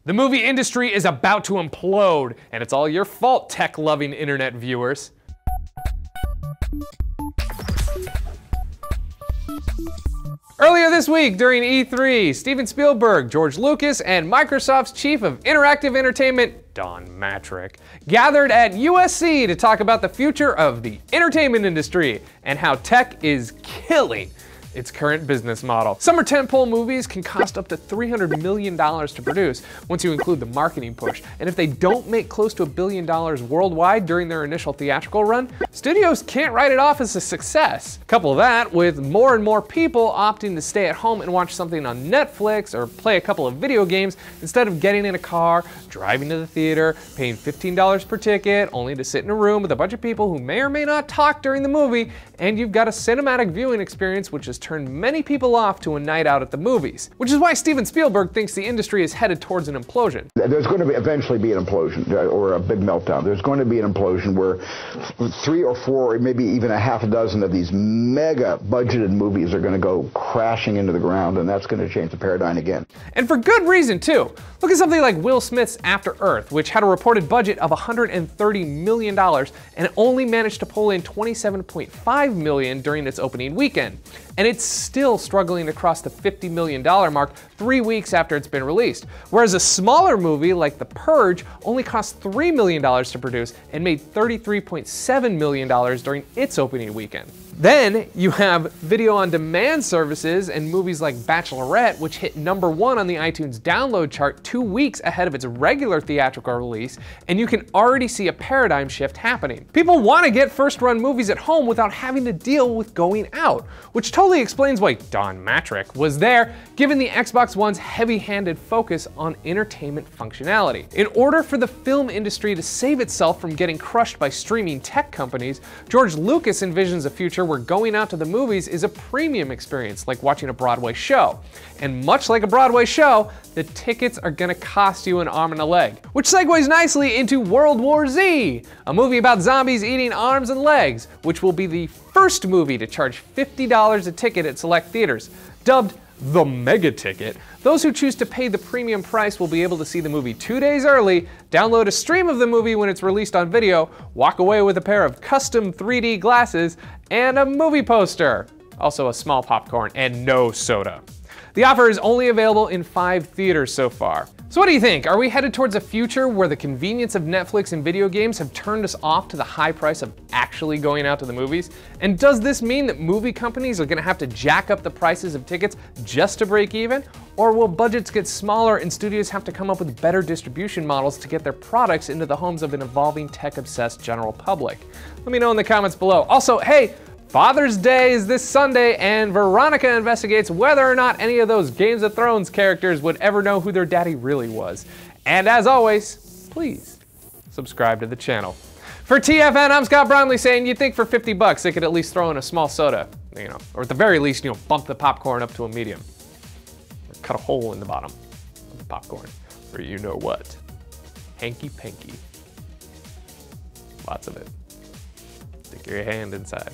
The movie industry is about to implode, and it's all your fault, tech-loving internet viewers. Earlier this week, during E3, Steven Spielberg, George Lucas, and Microsoft's chief of interactive entertainment, Don Matrick, gathered at USC to talk about the future of the entertainment industry and how tech is killing its current business model. Summer tentpole movies can cost up to $300 million to produce once you include the marketing push. And if they don't make close to $1 billion worldwide during their initial theatrical run, studios can't write it off as a success. Couple that with more and more people opting to stay at home and watch something on Netflix or play a couple of video games instead of getting in a car, driving to the theater, paying $15 per ticket, only to sit in a room with a bunch of people who may or may not talk during the movie, and you've got a cinematic viewing experience which has turned many people off to a night out at the movies. Which is why Steven Spielberg thinks the industry is headed towards an implosion. There's going to eventually be an implosion, or a big meltdown. There's going to be an implosion where 3 or 4, or maybe even a half a dozen of these mega budgeted movies are going to go crashing into the ground, and that's going to change the paradigm again. And for good reason too. Look at something like Will Smith's After Earth, which had a reported budget of $130 million and it only managed to pull in $27.5 million during its opening weekend. And it's still struggling to cross the $50 million mark 3 weeks after it's been released. Whereas a smaller movie like The Purge only cost $3 million to produce and made $33.7 million during its opening weekend. Then you have video on demand services and movies like Bachelorette, which hit #1 on the iTunes download chart 2 weeks ahead of its regular theatrical release, and you can already see a paradigm shift happening. People want to get first-run movies at home without having to deal with going out, which totally explains why Don Matrick was there, given the Xbox One's heavy-handed focus on entertainment functionality. In order for the film industry to save itself from getting crushed by streaming tech companies, George Lucas envisions a future where going out to the movies is a premium experience, like watching a Broadway show. And much like a Broadway show, the tickets are gonna cost you an arm and a leg. Which segues nicely into World War Z, a movie about zombies eating arms and legs, which will be the first movie to charge $50 a ticket at select theaters. Dubbed the Mega Ticket, those who choose to pay the premium price will be able to see the movie 2 days early, download a stream of the movie when it's released on video, walk away with a pair of custom 3D glasses, and a movie poster. Also a small popcorn and no soda. The offer is only available in 5 theaters so far. So what do you think? Are we headed towards a future where the convenience of Netflix and video games have turned us off to the high price of actually going out to the movies? And does this mean that movie companies are gonna have to jack up the prices of tickets just to break even? Or will budgets get smaller and studios have to come up with better distribution models to get their products into the homes of an evolving tech-obsessed general public? Let me know in the comments below. Also, hey, Father's Day is this Sunday, and Veronica investigates whether or not any of those Games of Thrones characters would ever know who their daddy really was. And as always, please subscribe to the channel. For TFN, I'm Scott Bromley saying you'd think for 50 bucks they could at least throw in a small soda, or at the very least, bump the popcorn up to a medium. Or cut a hole in the bottom of the popcorn, or you know what. Hanky-panky. Lots of it. Stick your hand inside.